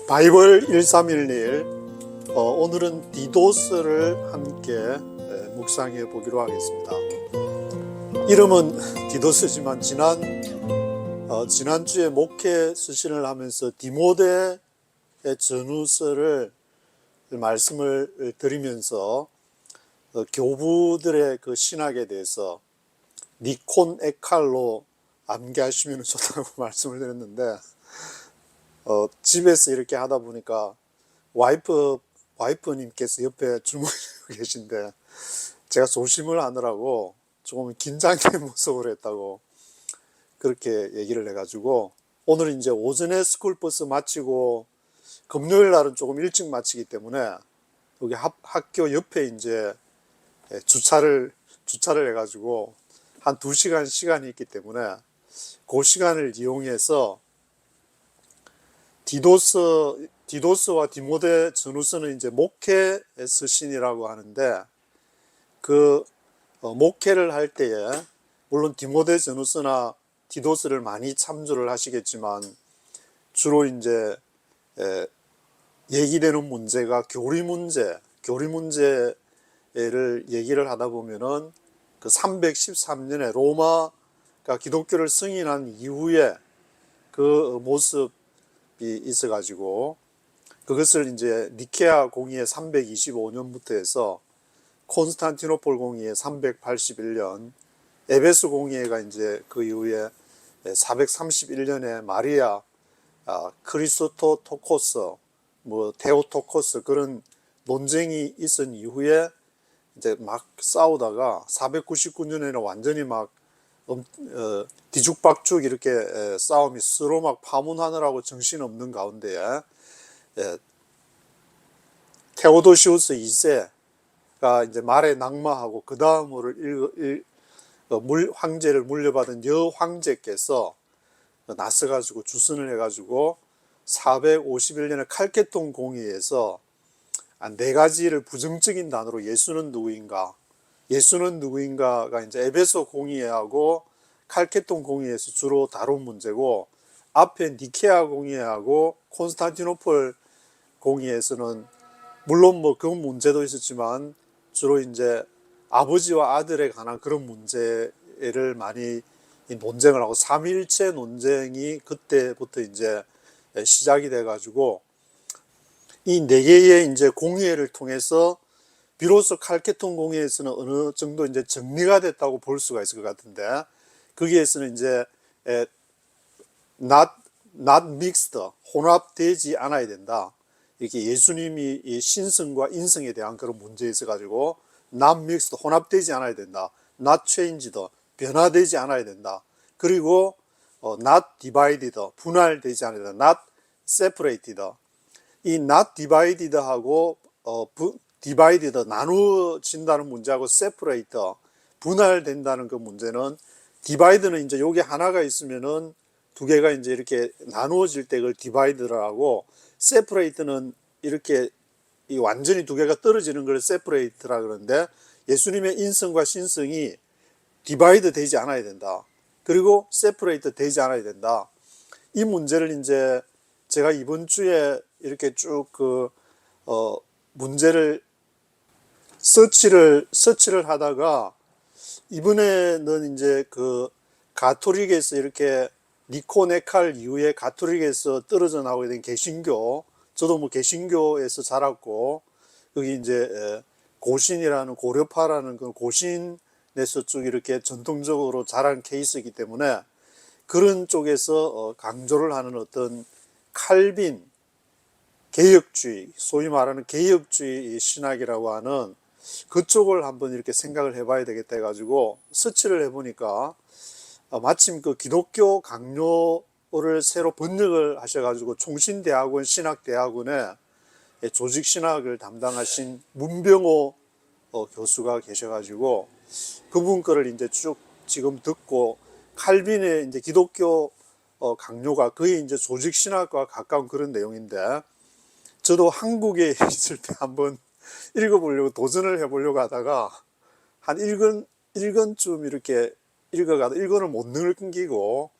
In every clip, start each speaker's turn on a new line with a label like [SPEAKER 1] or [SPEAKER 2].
[SPEAKER 1] 바이블 1311 오늘은 디도스를 함께 묵상해 보기로 하겠습니다. 이름은 디도스지만 지난주에 목회 수신을 하면서 디모데의 전후서를 말씀을 드리면서 교부들의 그 신학에 대해서 니콘 에칼로 암기하시면 좋다고 말씀을 드렸는데 집에서 이렇게 하다 보니까 와이프님께서 옆에 주무시고 계신데 제가 조심을 하느라고 조금 긴장된 모습으로 했다고 그렇게 얘기를 해가지고 오늘 이제 오전에 스쿨버스 마치고 금요일 날은 조금 일찍 마치기 때문에 여기 학교 옆에 이제 주차를 해가지고 한 2시간 시간이 있기 때문에 그 시간을 이용해서 디도스와 디모데 전후서는 이제 목회 서신이라고 하는데 그 목회를 할 때에 물론 디모데 전후서나 디도스를 많이 참조를 하시겠지만 주로 이제 얘기되는 문제가 교리 문제를 얘기를 하다 보면은 그 313년에 로마가 기독교를 승인한 이후에 그 모습이 있어가지고 그것을 이제 니케아 공의회 325년부터 해서 콘스탄티노폴 공의회 381년, 에베소 공의회가 이제 그 이후에 431년에 마리아 크리스토토코스, 테오토코스 그런 논쟁이 있은 이후에 이제 막 싸우다가 499년에는 완전히 막 뒤죽박죽 이렇게 싸움이 서로 막 파문하느라고 정신없는 가운데에 테오도시우스 2세가 이제 말에 낙마하고 그 다음으로 황제를 물려받은 여황제께서 나서가지고 주선을 해가지고 451년에 칼케톤 공의에서 4가지를 부정적인 단어로 예수는 누구인가가 이제 에베소 공의회하고 칼케톤 공의회에서 주로 다룬 문제고 앞에 니케아 공의회하고 콘스탄티노폴 공의회에서는 물론 그 문제도 있었지만 주로 이제 아버지와 아들에 관한 그런 문제를 많이 논쟁을 하고 삼위일체 논쟁이 그때부터 이제 시작이 돼 가지고 이 4개의 이제 공의회를 통해서 비로소 칼케톤 공의회에서는 어느 정도 이제 정리가 됐다고 볼 수가 있을 것 같은데 거기에서는 이제 not mixed, 혼합되지 않아야 된다. 이렇게 예수님이 이 신성과 인성에 대한 그런 문제에 있어가지고 not mixed, 혼합되지 않아야 된다. not changed, 변화되지 않아야 된다. 그리고 not divided, 분할되지 않아야 된다. not separated. 이 not divided하고 divided, 나누어진다는 문제하고 separate, 분할된다는 그 문제는 divide는 이제 여기 하나가 있으면은 2개가 이제 이렇게 나누어질 때 그걸 divide라고 separate는 이렇게 완전히 2개가 떨어지는 걸 separate라 그러는데 예수님의 인성과 신성이 divide 되지 않아야 된다. 그리고 separate 되지 않아야 된다. 이 문제를 이제 제가 이번 주에 이렇게 쭉 문제를 서치를 하다가 이번에는 이제 가톨릭에서 이렇게 니콘 에칼 이후에 가톨릭에서 떨어져 나오게 된 개신교, 저도 개신교에서 자랐고 여기 이제 고신이라는 고려파라는 그 고신에서 쭉 이렇게 전통적으로 자란 케이스이기 때문에 그런 쪽에서 강조를 하는 어떤 칼빈 개혁주의, 소위 말하는 개혁주의 신학이라고 하는 그쪽을 한번 이렇게 생각을 해봐야 되겠다 해가지고 서치를 해보니까 마침 그 기독교 강요를 새로 번역을 하셔가지고 총신대학원 신학대학원에 조직신학을 담당하신 문병호 교수가 계셔가지고 그분 거를 이제 쭉 지금 듣고 칼빈의 이제 기독교 강요가 거의 이제 조직신학과 가까운 그런 내용인데 저도 한국에 있을 때 한번 읽어보려고 도전을 해보려고 하다가 한 1권쯤 이렇게 읽어가다 1권을 못 끊기고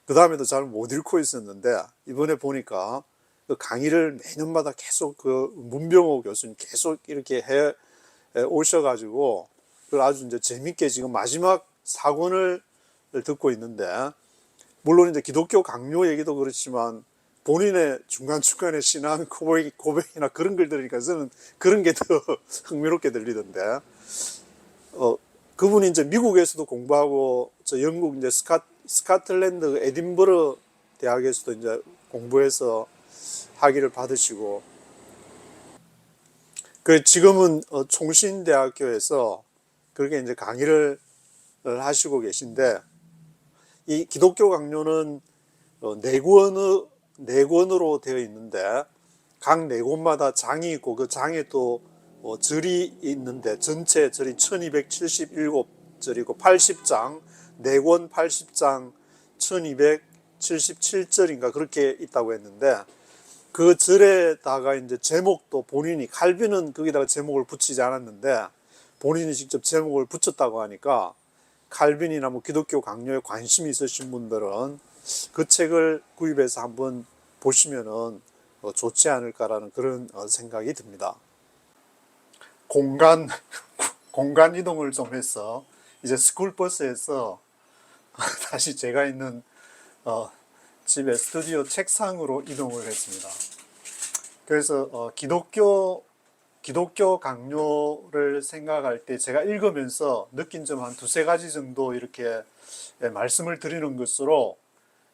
[SPEAKER 1] 그 다음에도 잘 못 읽고 있었는데 이번에 보니까 그 강의를 매년마다 계속 그 문병호 교수님 계속 이렇게 해 오셔가지고 그걸 아주 이제 재밌게 지금 마지막 4권을 듣고 있는데, 물론 이제 기독교 강요 얘기도 그렇지만 본인의 중간중간에 신앙 고백이나 그런 걸 들으니까 저는 그런 게 더 흥미롭게 들리던데, 그분이 이제 미국에서도 공부하고 저 영국 이제 스카틀랜드 에딘버러 대학에서도 이제 공부해서 학위를 받으시고, 그 지금은 총신대학교에서 그렇게 이제 강의를 하시고 계신데, 이 기독교 강요는 네 권으로 되어 있는데 각 네 권마다 장이 있고 그 장에 또 절이 있는데 전체 절이 1277절이고 80장, 네 권 80장 1277절인가 그렇게 있다고 했는데, 그 절에다가 이제 제목도 본인이, 칼빈은 거기다가 제목을 붙이지 않았는데 본인이 직접 제목을 붙였다고 하니까, 칼빈이나 뭐 기독교 강요에 관심이 있으신 분들은 그 책을 구입해서 한번 보시면은 좋지 않을까라는 그런 생각이 듭니다. 공간 이동을 좀 해서 이제 스쿨버스에서 다시 제가 있는 집에 스튜디오 책상으로 이동을 했습니다. 그래서 기독교 강요를 생각할 때 제가 읽으면서 느낀 점 한 두세 가지 정도 이렇게 말씀을 드리는 것으로,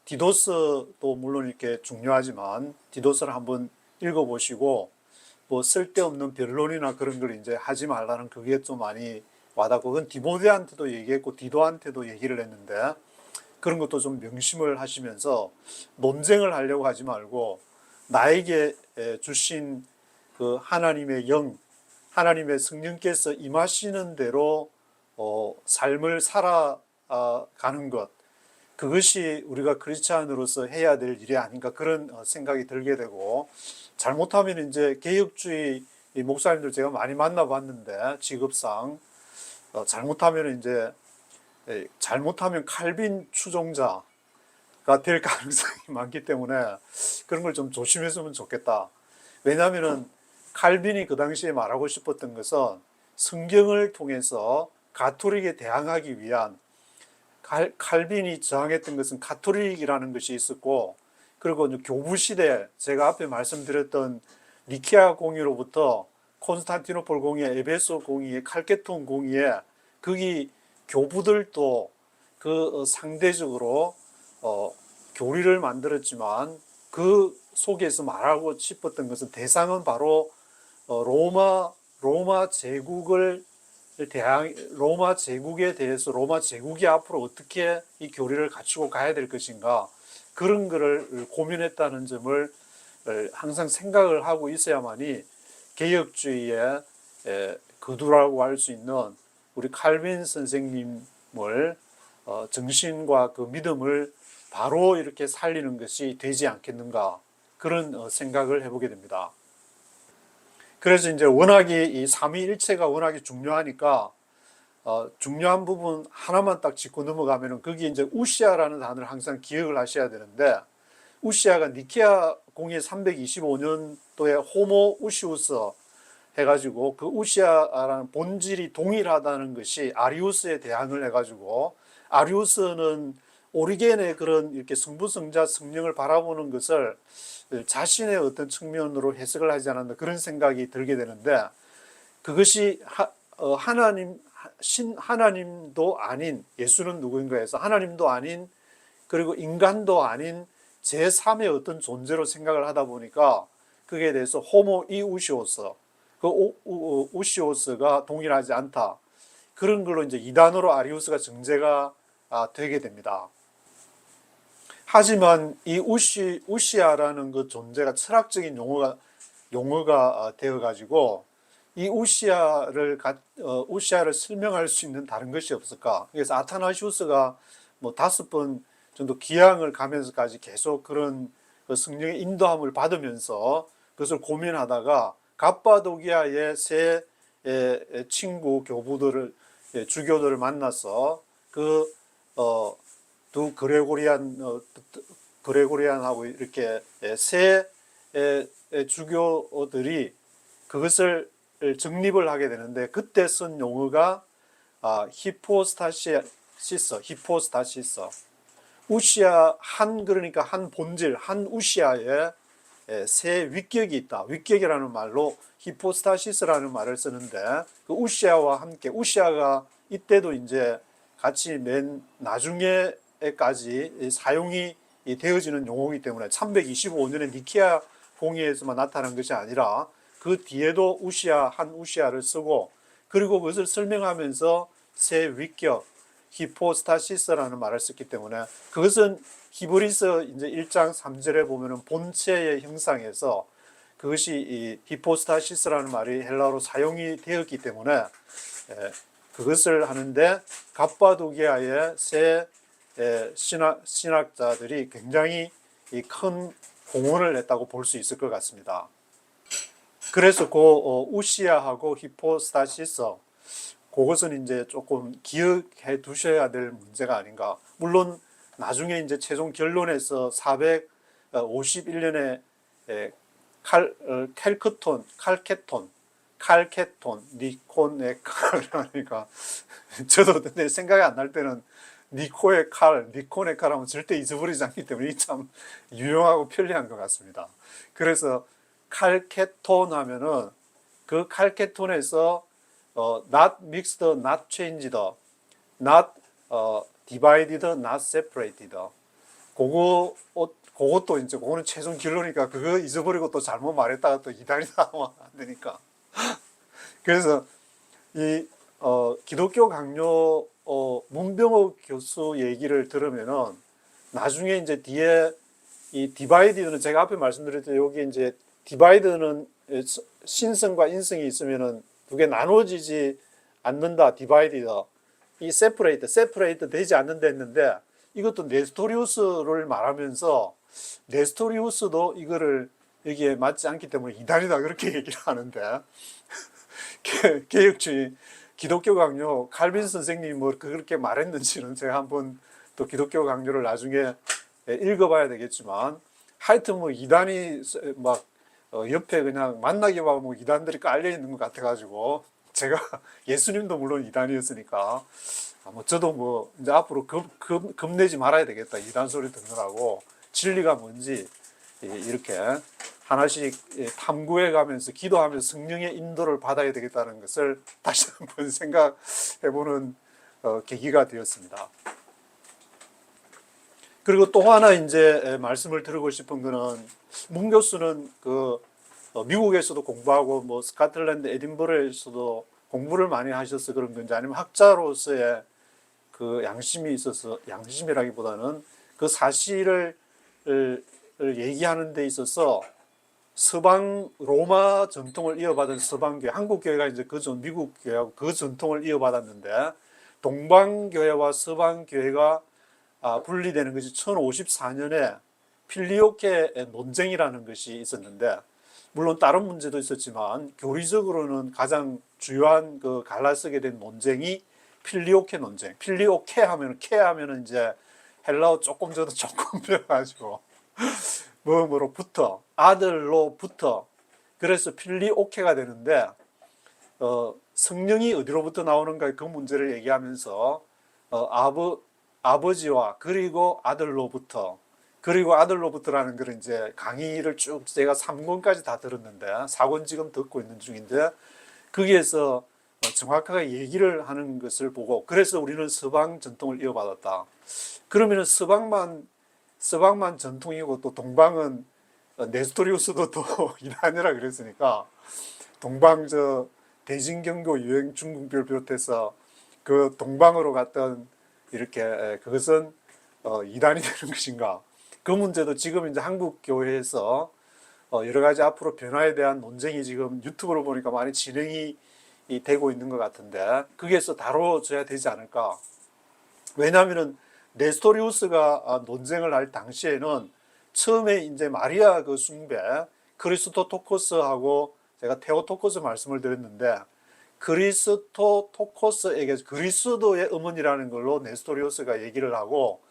[SPEAKER 1] 디도스도 물론 이렇게 중요하지만 디도스를 한번 읽어보시고, 뭐 쓸데없는 변론이나 그런 걸 이제 하지 말라는 그게 좀 많이 와닿고, 그건 디모데한테도 얘기했고 디도한테도 얘기를 했는데, 그런 것도 좀 명심을 하시면서 논쟁을 하려고 하지 말고 나에게 주신 그 하나님의 영, 하나님의 성령께서 임하시는 대로 삶을 살아가는 것, 그것이 우리가 크리스찬으로서 해야 될 일이 아닌가 그런 생각이 들게 되고, 잘못하면 이제 개혁주의 목사님들 제가 많이 만나봤는데 직업상 잘못하면 칼빈 추종자가 될 가능성이 많기 때문에 그런 걸 좀 조심했으면 좋겠다. 왜냐하면 칼빈이 그 당시에 말하고 싶었던 것은 성경을 통해서 가톨릭에 대항하기 위한, 칼빈이 저항했던 것은 가톨릭이라는 것이 있었고, 그리고 교부 시대, 제가 앞에 말씀드렸던 니케아 공의로부터 콘스탄티노폴 공의, 에베소 공의, 칼케톤 공의에 거기 교부들도 그 상대적으로 교리를 만들었지만 그 속에서 말하고 싶었던 것은, 대상은 바로 로마 제국에 대해서 로마 제국이 앞으로 어떻게 이 교리를 갖추고 가야 될 것인가, 그런 거를 고민했다는 점을 항상 생각을 하고 있어야만이 개혁주의의 거두라고 할 수 있는 우리 칼빈 선생님을 정신과 그 믿음을 바로 이렇게 살리는 것이 되지 않겠는가, 그런 생각을 해보게 됩니다. 그래서 이제 워낙에 이 삼위일체가 워낙에 중요하니까 중요한 부분 하나만 딱 짚고 넘어가면은, 거기 이제 우시아라는 단어를 항상 기억을 하셔야 되는데, 우시아가 니케아 공의 325년도에 호모 우시우스 해가지고, 그 우시아라는 본질이 동일하다는 것이 아리우스에 대항을 해가지고, 아리우스는 오리겐의 그런 이렇게 성부성자 성령을 바라보는 것을 자신의 어떤 측면으로 해석을 하지 않았나 그런 생각이 들게 되는데, 그것이 하나님도 아닌, 예수는 누구인가 해서 하나님도 아닌 그리고 인간도 아닌 제3의 어떤 존재로 생각을 하다 보니까 그게 대해서 호모 이우시오스, 그 우시오스가 동일하지 않다, 그런 걸로 이제 이단으로 아리우스가 정죄가 되게 됩니다. 하지만 이 우시아라는 그 존재가 철학적인 용어가 되어가지고, 이 우시아를 설명할 수 있는 다른 것이 없을까? 그래서 아타나시우스가 뭐 5번 정도 기항을 가면서까지 계속 그런 그 성령의 인도함을 받으면서 그것을 고민하다가 갑바도기아의 세 친구 교부들을, 주교들을 만나서 그 두 그레고리안하고 이렇게 세 주교들이 그것을 정립을 하게 되는데, 그때 쓴 용어가 히포스타시스, 우시아 그러니까 한 본질, 한 우시아에 세 위격이 있다. 위격이라는 말로 히포스타시스라는 말을 쓰는데, 그 우시아와 함께, 우시아가 이때도 이제 같이 맨 나중에까지 사용이 되어지는 용어이기 때문에 325년에 니케아 공의에서만 나타난 것이 아니라 그 뒤에도 한 우시아를 쓰고, 그리고 그것을 설명하면서 세 위격, 히포스타시스라는 말을 썼기 때문에, 그것은 히브리서 이제 1장 3절에 보면은 본체의 형상에서 그것이 이 히포스타시스라는 말이 헬라어로 사용이 되었기 때문에 그것을 하는데, 갑바도기아의 세 신학자들이 굉장히 큰 공헌을 했다고 볼 수 있을 것 같습니다. 그래서 그 우시아하고 히포스타시스, 그것은 이제 조금 기억해 두셔야 될 문제가 아닌가. 물론 나중에 이제 최종 결론에서 451년에 칼케톤, 니콘의 칼이니까 저도 근데 생각이 안 날 때는 니콘의 칼 하면 절대 잊어버리지 않기 때문에 참 유용하고 편리한 것 같습니다. 그래서 칼케톤 하면은 그 칼케톤에서 not mixed, not changed, not divided, not separated. 그것도 이제 그거는 최종 결론이니까 그거 잊어버리고 또 잘못 말했다가 또 이단이 나오면 안 되니까. 그래서 이 기독교 강요 문병호 교수 얘기를 들으면은 나중에 이제 뒤에 이 디바이드는 제가 앞에 말씀드렸듯이 여기 이제 디바이드는 신성과 인성이 있으면은 두 개 나눠지지 않는다. 디바이드. 이 세퍼레이트 되지 않는다 했는데, 이것도 네스토리우스를 말하면서 네스토리우스도 이거를 여기에 맞지 않기 때문에 이단이다 그렇게 얘기를 하는데, 개혁주의 기독교 강요 칼빈 선생님이 뭐 그렇게 말했는지는 제가 한번 또 기독교 강요를 나중에 읽어봐야 되겠지만, 하여튼 뭐 이단이 막 옆에 그냥 만나기만 하면 이단들이 깔려 있는 것 같아가지고, 제가 예수님도 물론 이단이었으니까 뭐 저도 뭐 이제 앞으로 겁내지 말아야 되겠다, 이단 소리 듣느라고. 진리가 뭔지 이렇게 하나씩 탐구해 가면서 기도하면서 성령의 인도를 받아야 되겠다는 것을 다시 한번 생각해보는 계기가 되었습니다. 그리고 또 하나 이제 말씀을 드리고 싶은 거는, 문 교수는 그 미국에서도 공부하고 뭐 스코틀랜드 에딘버러에서도 공부를 많이 하셔서 그런 건지, 아니면 학자로서의 그 양심이 있어서, 양심이라기보다는 그 사실을 얘기하는 데 있어서 서방 로마 전통을 이어받은 서방교회, 한국교회가 이제 미국 교회하고 그 전통을 이어받았는데, 동방교회와 서방교회가 분리되는 것이 1054년에 필리오케 논쟁이라는 것이 있었는데, 물론 다른 문제도 있었지만 교리적으로는 가장 주요한 그 갈라서게 된 논쟁이 필리오케 논쟁. 필리오케 하면은 이제 헬라어 조금 저도 조금 배워가지고 뭐로부터, 아들로부터, 그래서 필리오케가 되는데, 성령이 어디로부터 나오는가 그 문제를 얘기하면서 아버지와 그리고 아들로부터라는 그런 이제 강의를 쭉 제가 3권까지 다 들었는데, 4권 지금 듣고 있는 중인데, 거기에서 정확하게 얘기를 하는 것을 보고, 그래서 우리는 서방 전통을 이어받았다. 그러면은 서방만 전통이고 또 동방은 네스토리우스도 또 이단이라 그랬으니까, 동방 대진경교 유행 중국교를 비롯해서 그 동방으로 갔던 이렇게 그것은 이단이 되는 것인가? 그 문제도 지금 이제 한국 교회에서 여러 가지 앞으로 변화에 대한 논쟁이 지금 유튜브로 보니까 많이 진행이 되고 있는 것 같은데, 거기에서 다뤄져야 되지 않을까? 왜냐하면은 네스토리우스가 논쟁을 할 당시에는 처음에 이제 마리아 그 숭배, 크리스토토코스하고 제가 테오토코스 말씀을 드렸는데, 크리스토토코스에게 그리스도의 어머니라는 걸로 네스토리우스가 얘기를 하고,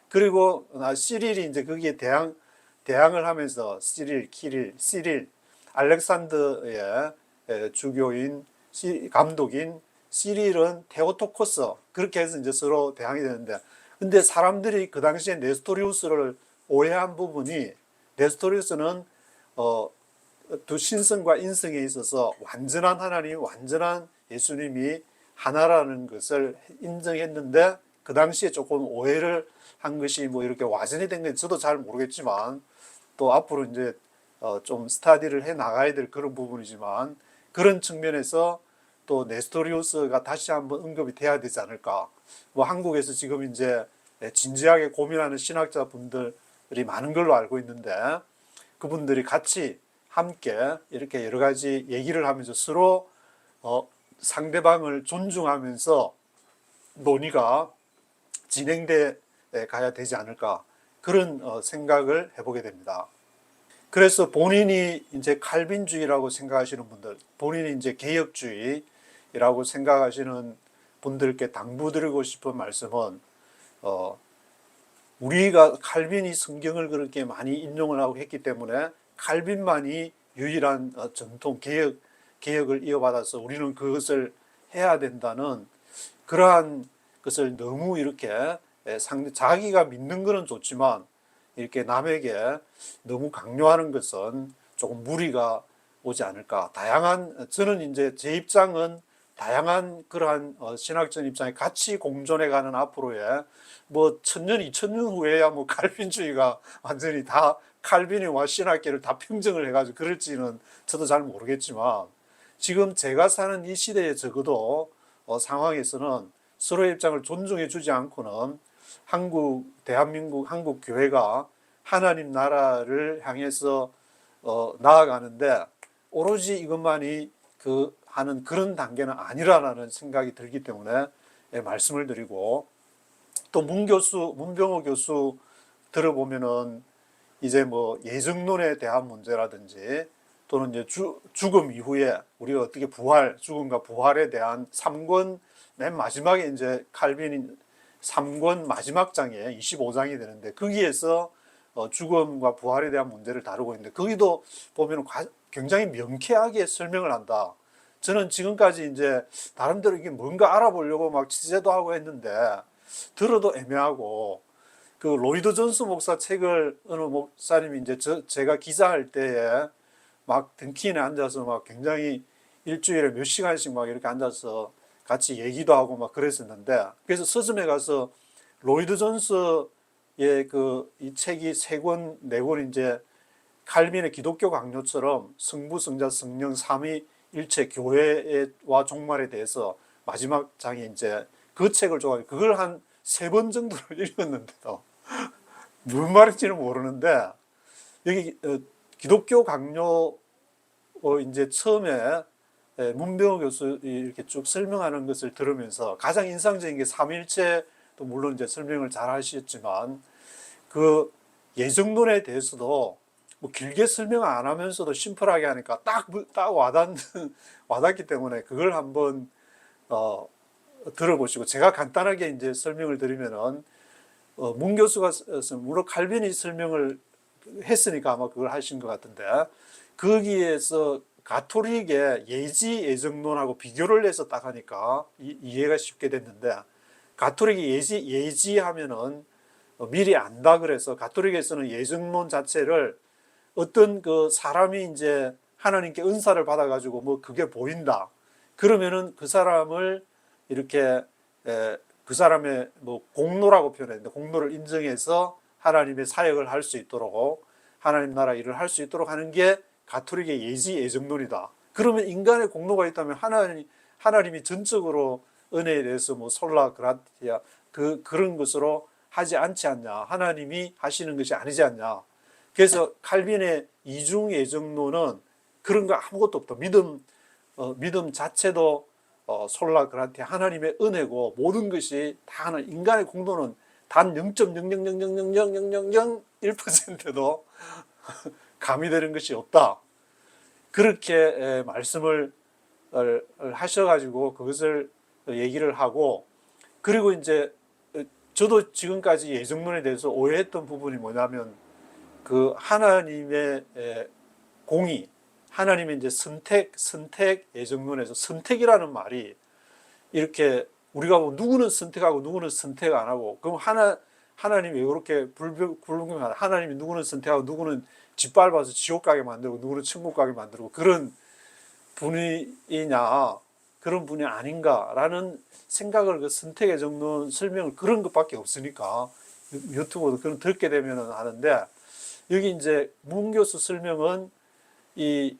[SPEAKER 1] 그리고 시릴이 이제 거기에 대항을 하면서 시릴 알렉산더의 주교인 감독인 시릴은 테오토코스 그렇게 해서 이제 서로 대항이 되는데, 근데 사람들이 그 당시에 네스토리우스를 오해한 부분이, 네스토리우스는 두 신성과 인성에 있어서 완전한 하나님, 완전한 예수님이 하나라는 것을 인정했는데, 그 당시에 조금 오해를 한 것이 뭐 이렇게 와전이 된 건 저도 잘 모르겠지만, 또 앞으로 이제 좀 스타디를 해 나가야 될 그런 부분이지만, 그런 측면에서 또 네스토리우스가 다시 한번 언급이 돼야 되지 않을까. 뭐 한국에서 지금 이제 진지하게 고민하는 신학자 분들이 많은 걸로 알고 있는데, 그분들이 같이 함께 이렇게 여러 가지 얘기를 하면서 서로 상대방을 존중하면서 논의가 진행돼 가야 되지 않을까, 그런 생각을 해보게 됩니다. 그래서 본인이 이제 칼빈주의라고 생각하시는 분들, 본인이 이제 개혁주의라고 생각하시는 분들께 당부드리고 싶은 말씀은, 우리가 칼빈이 성경을 그렇게 많이 인용을 하고 했기 때문에 칼빈만이 유일한 전통 개혁을 이어받아서 우리는 그것을 해야 된다는, 그러한 것을 너무 이렇게 자기가 믿는 것은 좋지만 이렇게 남에게 너무 강요하는 것은 조금 무리가 오지 않을까. 저는 이제 제 입장은 다양한 그러한 신학적 입장에 같이 공존해가는 앞으로의 뭐 1000년, 2000년 후에야 뭐 칼빈주의가 완전히 다 칼빈이와 신학계를 다 평정을 해가지고 그럴지는 저도 잘 모르겠지만, 지금 제가 사는 이 시대에 적어도 상황에서는 서로의 입장을 존중해 주지 않고는 대한민국 한국 교회가 하나님 나라를 향해서 나아가는데 오로지 이것만이 하는 그런 단계는 아니라는 생각이 들기 때문에 말씀을 드리고, 또 문병호 교수 들어보면은 이제 뭐 예정론에 대한 문제라든지, 또는 이제 죽음 이후에 우리가 어떻게 죽음과 부활에 대한 3권, 맨 마지막에 이제 칼빈이 3권 마지막 장에 25장이 되는데, 거기에서 죽음과 부활에 대한 문제를 다루고 있는데, 거기도 보면 굉장히 명쾌하게 설명을 한다. 저는 지금까지 이제 나름대로 이게 뭔가 알아보려고 막 취재도 하고 했는데 들어도 애매하고, 그 로이드 존스 목사 책을 어느 목사님이 이제 제가 기자할 때에 막 등키인에 앉아서 막 굉장히 일주일에 몇 시간씩 막 이렇게 앉아서 같이 얘기도 하고 막 그랬었는데, 그래서 서점에 가서 로이드 존스의 이 책이 3권, 4권 이제 칼빈의 기독교 강요처럼 성부, 성자, 성령, 삼위일체 교회와 종말에 대해서 마지막 장에 이제 그 책을 좋아해요. 그걸 한 3번 정도를 읽었는데도 무슨 말인지는 모르는데, 여기 기독교 강요 이제 처음에 문병호 교수 이렇게 쭉 설명하는 것을 들으면서 가장 인상적인 게 삼위일체도 물론 이제 설명을 잘 하셨지만, 그 예정론에 대해서도 뭐 길게 설명 안 하면서도 심플하게 하니까 딱 와닿기 때문에 그걸 한번 들어보시고, 제가 간단하게 이제 설명을 드리면은 문 교수가 물론 칼빈이 설명을 했으니까 아마 그걸 하신 것 같은데, 거기에서 가톨릭의 예지예정론하고 비교를 해서 딱 하니까 이해가 쉽게 됐는데, 가톨릭이 예지하면은 미리 안다 그래서 가톨릭에서는 예정론 자체를 어떤 그 사람이 이제 하나님께 은사를 받아가지고 뭐 그게 보인다 그러면은 그 사람을 이렇게 그 사람의 뭐 공로라고 표현했는데, 공로를 인정해서 하나님의 사역을 할 수 있도록, 하나님 나라 일을 할 수 있도록 하는 게 가톨릭의 예정론이다. 그러면 인간의 공로가 있다면 하나님이 전적으로 은혜에 대해서 뭐 솔라 그라티아 그런 것으로 하지 않지 않냐, 하나님이 하시는 것이 아니지 않냐. 그래서 칼빈의 이중 예정론은 그런 거 아무것도 없다. 믿음 자체도 솔라 그라티아 하나님의 은혜고, 모든 것이 다 하나, 인간의 공로는 단 0.000000001%도 가미되는 것이 없다. 그렇게 말씀을 하셔가지고 그것을 얘기를 하고, 그리고 이제 저도 지금까지 예정론에 대해서 오해했던 부분이 뭐냐면, 그 하나님의 공의, 하나님의 이제 선택 예정론에서 선택이라는 말이 이렇게 우리가 뭐 누구는 선택하고 누구는 선택 안 하고, 그럼 하나님이 왜 그렇게 불분명하다. 하나님이 누구는 선택하고 누구는 짓밟아서 지옥 가게 만들고 누구는 천국 가게 만들고 그런 분이냐, 그런 분이 아닌가라는 생각을, 그 선택의 정론 설명을 그런 것밖에 없으니까 유튜브도 그런 듣게 되면 하는데, 여기 이제 문교수 설명은 이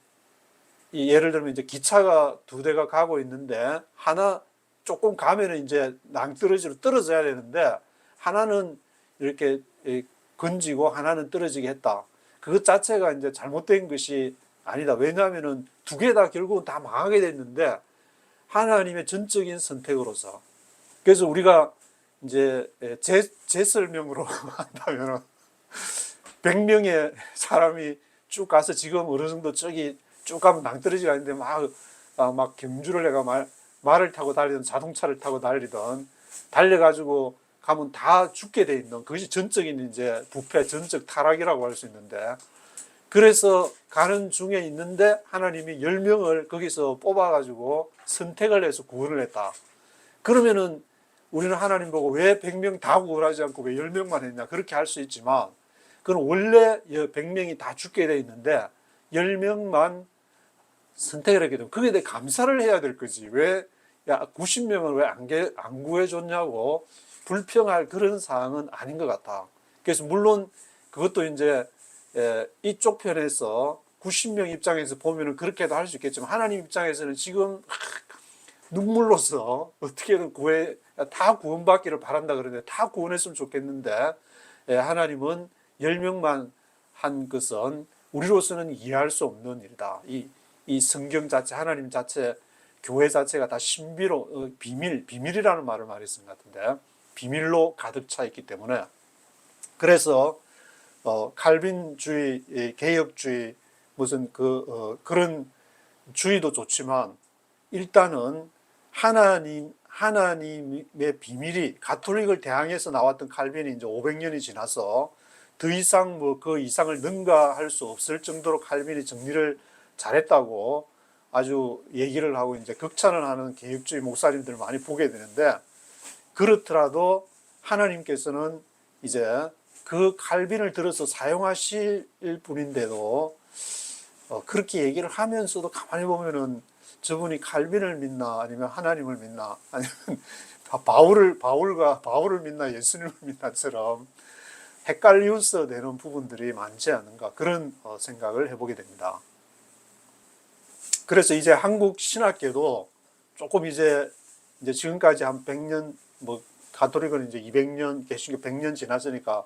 [SPEAKER 1] 예를 들면 이제 기차가 두 대가 가고 있는데 하나 조금 가면은 이제 낭떠러지로 떨어져야 되는데 하나는 이렇게 건지고 하나는 떨어지게 했다. 그것 자체가 이제 잘못된 것이 아니다. 왜냐하면은 두 개 다 결국은 다 망하게 됐는데 하나님의 전적인 선택으로서. 그래서 우리가 이제 제 설명으로 한다면은 100명의 사람이 쭉 가서 지금 어느 정도 저기 쭉 가면 낭떠러지가 있는데 막 경주를 해가 말을 타고 달리든 자동차를 타고 달리든 달려가지고 가면 다 죽게 돼 있는, 그것이 전적인 이제 부패, 전적 타락이라고 할 수 있는데, 그래서 가는 중에 있는데 하나님이 10명을 거기서 뽑아가지고 선택을 해서 구원을 했다. 그러면은 우리는 하나님 보고 왜 100명 다 구원하지 않고 왜 10명만 했냐, 그렇게 할 수 있지만, 그건 원래 100명이 다 죽게 돼 있는데 10명만 선택을 했기 때문에 거기에 대해 감사를 해야 될 거지. 왜 90명을 왜 안 구해줬냐고 불평할 그런 사항은 아닌 것 같아. 그래서 물론 그것도 이제 이쪽 편에서 90명 입장에서 보면은 그렇게도 할 수 있겠지만, 하나님 입장에서는 지금 눈물로서 어떻게든 다 구원받기를 바란다 그러는데, 다 구원했으면 좋겠는데 하나님은 10명만 한 것은 우리로서는 이해할 수 없는 일이다. 이 성경 자체, 하나님 자체, 교회 자체가 다 신비로 비밀이라는 말을 많이 쓴 것 같은데, 비밀로 가득 차 있기 때문에. 그래서 칼빈주의, 개혁주의, 무슨 그런 주의도 좋지만 일단은 하나님의 비밀이, 가톨릭을 대항해서 나왔던 칼빈이 이제 500년이 지나서 더 이상 그 이상을 능가할 수 없을 정도로 칼빈이 정리를 잘했다고 아주 얘기를 하고 이제 극찬을 하는 개혁주의 목사님들 많이 보게 되는데, 그렇더라도 하나님께서는 이제 그 칼빈을 들어서 사용하실 분인데도 그렇게 얘기를 하면서도 가만히 보면은 저분이 칼빈을 믿나 아니면 하나님을 믿나 아니면 바울을 믿나 예수님을 믿나처럼 헷갈려서 되는 부분들이 많지 않은가, 그런 생각을 해보게 됩니다. 그래서 이제 한국 신학계도 조금 이제 지금까지 한 100년, 가톨릭은 이제 200년, 개신교 100년 지났으니까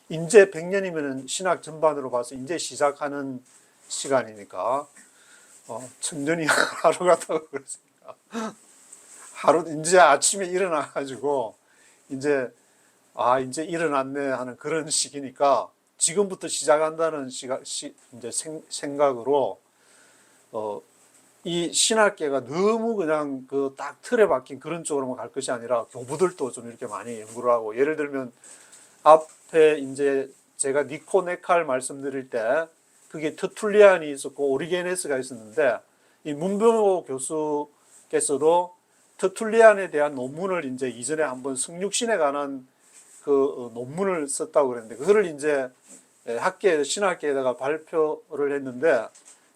[SPEAKER 1] 이제 100년이면 신학 전반으로 봐서 이제 시작하는 시간이니까 천년이 하루 같다고 그랬습니다. 이제 아침에 일어나가지고 이제 일어났네 하는 그런 시기니까 지금부터 시작한다는 이제 생각으로 이 신학계가 너무 그냥 그 딱 틀에 박힌 그런 쪽으로만 갈 것이 아니라 교부들도 좀 이렇게 많이 연구를 하고, 예를 들면 앞에 이제 제가 니코네칼 말씀드릴 때 그게 터툴리안이 있었고 오리게네스가 있었는데, 이 문병호 교수께서도 터툴리안에 대한 논문을 이제 이전에 한번 성육신에 관한 그 논문을 썼다고 그랬는데, 그거를 이제 신학계에다가 발표를 했는데,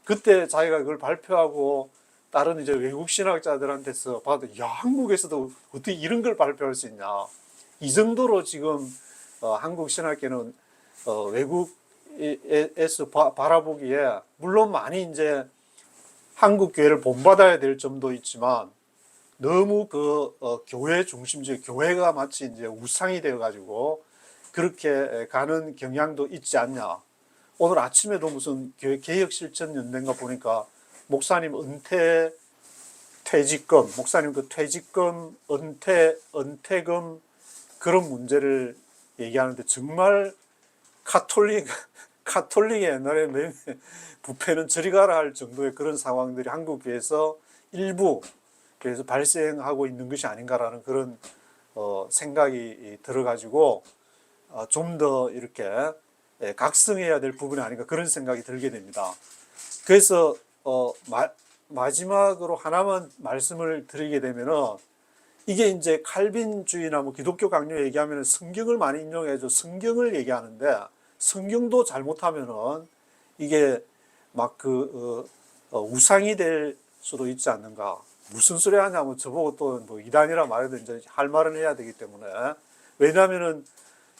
[SPEAKER 1] 그때 자기가 그걸 발표하고 다른 이제 외국 신학자들한테서 봐도, 야, 한국에서도 어떻게 이런 걸 발표할 수 있냐. 이 정도로 지금 한국 신학계는 외국에서 바라보기에, 물론 많이 이제 한국 교회를 본받아야 될 점도 있지만 너무 교회 중심주의, 교회가 마치 이제 우상이 되어가지고 그렇게 가는 경향도 있지 않냐. 오늘 아침에도 무슨 개혁실천연대인가 보니까 목사님 퇴직금, 목사님 그 퇴직금, 은퇴금 그런 문제를 얘기하는데, 정말 카톨릭의 옛날에 부패는 저리 가라 할 정도의 그런 상황들이 한국 교회에서 일부 그래서 발생하고 있는 것이 아닌가라는 그런 생각이 들어가지고 좀 더 이렇게 각성해야 될 부분이 아닌가 그런 생각이 들게 됩니다. 그래서 마지막으로 하나만 말씀을 드리게 되면은 이게 이제 칼빈주의나 뭐 기독교 강요 얘기하면 성경을 많이 인용해서 성경을 얘기하는데 성경도 잘못하면은 이게 막 우상이 될 수도 있지 않는가. 무슨 소리 하냐면 저보고 또 뭐 이단이라 말해도 이제 할 말은 해야 되기 때문에. 왜냐하면은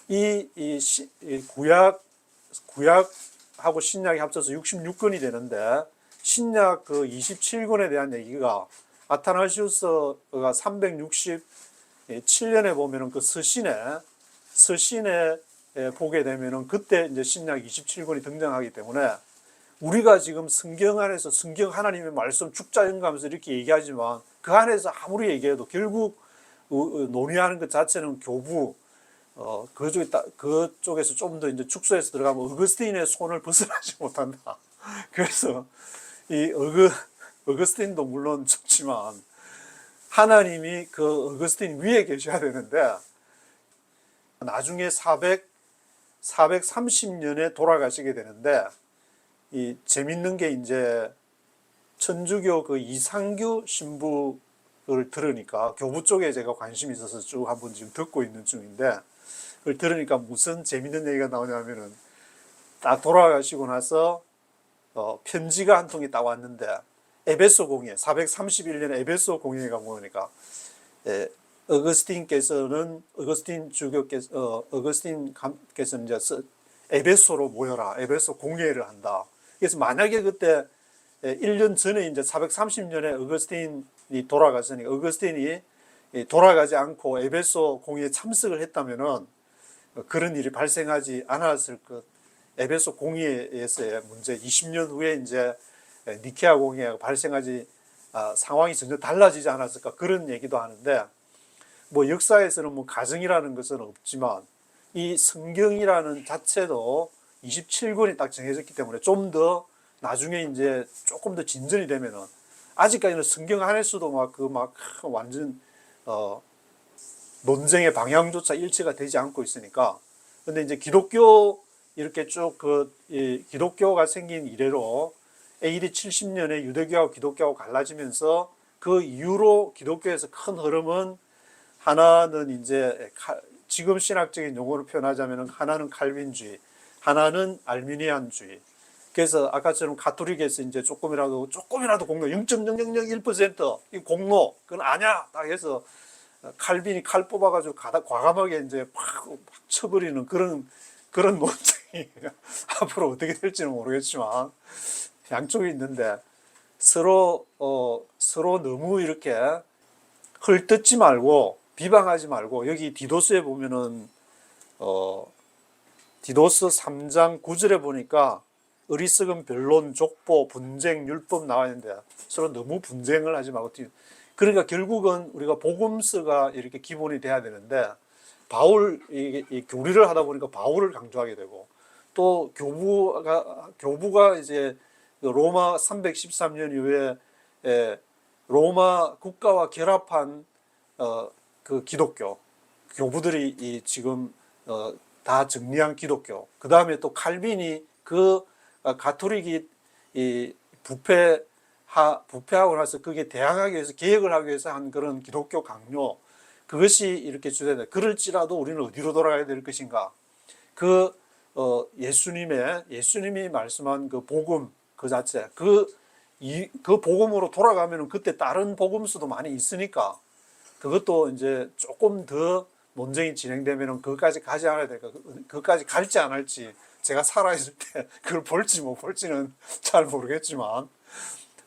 [SPEAKER 1] 이 구약하고 신약이 합쳐서 66권이 되는데 신약 그 27권에 대한 얘기가 아타나시우스가 367년에 보면은 그 서신에 보게 되면은 그때 이제 신약 27권이 등장하기 때문에 우리가 지금 성경 안에서 성경 하나님의 말씀 죽자연가하면서 이렇게 얘기하지만 그 안에서 아무리 얘기해도 결국 논의하는 것 자체는 교부 그쪽에서 좀 더 이제 축소해서 들어가면 어거스틴의 손을 벗어나지 못한다. 그래서 이 어거스틴도 물론 좋지만 하나님이 그 어거스틴 위에 계셔야 되는데 나중에 430년에 돌아가시게 되는데 이 재밌는 게 이제 천주교 그 이상규 신부를 들으니까 교부 쪽에 제가 관심이 있어서 쭉 한번 지금 듣고 있는 중인데 그걸 들으니까 무슨 재밌는 얘기가 나오냐면은 딱 돌아가시고 나서 편지가 한 통이 딱 왔는데 에베소 공회 431년에 에베소 공회가 모으니까 어거스틴께서는 이제 에베소로 모여라. 에베소 공회를 한다. 그래서 만약에 그때 1년 전에 이제 430년에 어거스틴이 돌아갔으니까 어거스틴이 돌아가지 않고 에베소 공회에 참석을 했다면은 그런 일이 발생하지 않았을 것. 에베소 공회에서의 문제 20년 후에 이제 니케아 공회가 발생하지 상황이 전혀 달라지지 않았을까 그런 얘기도 하는데 뭐 역사에서는 뭐 가정이라는 것은 없지만 이 성경이라는 자체도 27권이 딱 정해졌기 때문에 좀 더 나중에 이제 조금 더 진전이 되면은 아직까지는 성경 안에서도 막 완전 논쟁의 방향조차 일치가 되지 않고 있으니까 근데 이제 기독교 이렇게 쭉 기독교가 생긴 이래로 AD 70년에 유대교하고 기독교하고 갈라지면서 그 이후로 기독교에서 큰 흐름은 하나는 이제 지금 신학적인 용어로 표현하자면 하나는 칼빈주의, 하나는 알미니안주의. 그래서 아까처럼 가톨릭에서 이제 조금이라도 공로 0.0001% 이 공로 그건 아니야 딱 해서 칼빈이 칼 뽑아가지고 과감하게 이제 팍 쳐버리는 그런 논쟁이 앞으로 어떻게 될지는 모르겠지만 양쪽이 있는데 서로 너무 이렇게 헐뜯지 말고 비방하지 말고 여기 디도스에 보면은 디도스 3장 9절에 보니까 어리석은 변론, 족보, 분쟁, 율법 나와 있는데 서로 너무 분쟁을 하지 말고 그러니까 결국은 우리가 복음서가 이렇게 기본이 돼야 되는데 이 교리를 하다 보니까 바울을 강조하게 되고 또 교부가 이제 로마 313년 이후에 로마 국가와 결합한 그 기독교 교부들이 지금 다 정리한 기독교 그 다음에 또 칼빈이 가톨릭이 부패하고 나서 그게 대항하기 위해서 개혁을 하기 위해서 한 그런 기독교 강요 그것이 이렇게 주되다. 그럴지라도 우리는 어디로 돌아가야 될 것인가? 예수님이 말씀한 그 복음 그 자체 그 복음으로 돌아가면은 그때 다른 복음서도 많이 있으니까 그것도 이제 조금 더 논쟁이 진행되면은 그것까지 가지 않아야 될까? 그것까지 갈지 안 할지 제가 살아있을 때 그걸 볼지 못 볼지는 잘 모르겠지만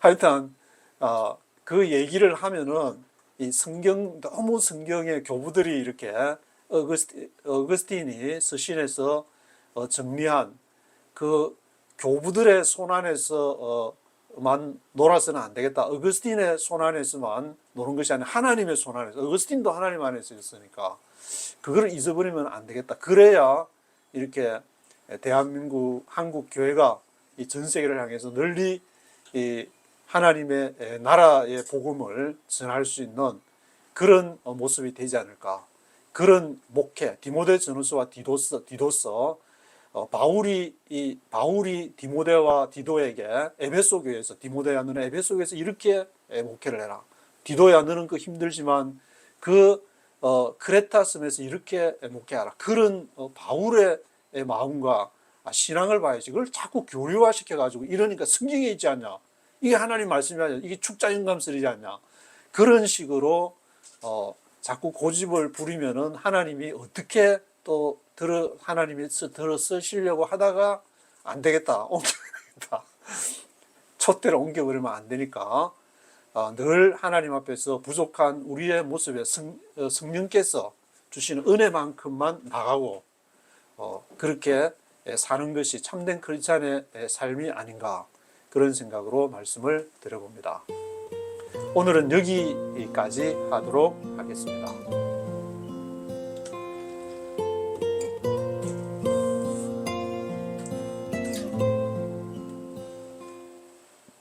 [SPEAKER 1] 하여튼 그 얘기를 하면은 이 너무 성경의 교부들이 이렇게 어거스틴이 서신에서 정리한 그 교부들의 손 안에서만 놀아서는 안 되겠다. 어거스틴의 손 안에서만 노는 것이 아니라 하나님의 손 안에서 어거스틴도 하나님 안에서 있으니까 그걸 잊어버리면 안 되겠다. 그래야 이렇게 대한민국 한국 교회가 이 전 세계를 향해서 널리 이 하나님의 나라의 복음을 전할 수 있는 그런 모습이 되지 않을까. 그런 목회, 디모데 전후서와 디도서 바울이 디모데와 디도에게 에베소 교회에서, 디모데야 너는 에베소 교회에서 이렇게 목회를 해라. 디도야 너는 그 힘들지만 그 크레타섬에서 이렇게 목회하라. 그런 바울의 마음과 신앙을 봐야지. 그걸 자꾸 교류화 시켜가지고 이러니까 성경에 있지 않냐. 이게 하나님 말씀이 아니야. 이게 축자연감설이지 않냐. 그런 식으로 자꾸 고집을 부리면은 하나님이 어떻게 또 하나님이 들어 쓰시려고 하다가 안 되겠다. 옮겨야겠다. 촛대를 옮겨버리면 안 되니까 늘 하나님 앞에서 부족한 우리의 모습에 성령께서 주시는 은혜만큼만 나가고 그렇게 사는 것이 참된 크리스찬의 삶이 아닌가, 그런 생각으로 말씀을 드려봅니다. 오늘은 여기까지 하도록 하겠습니다.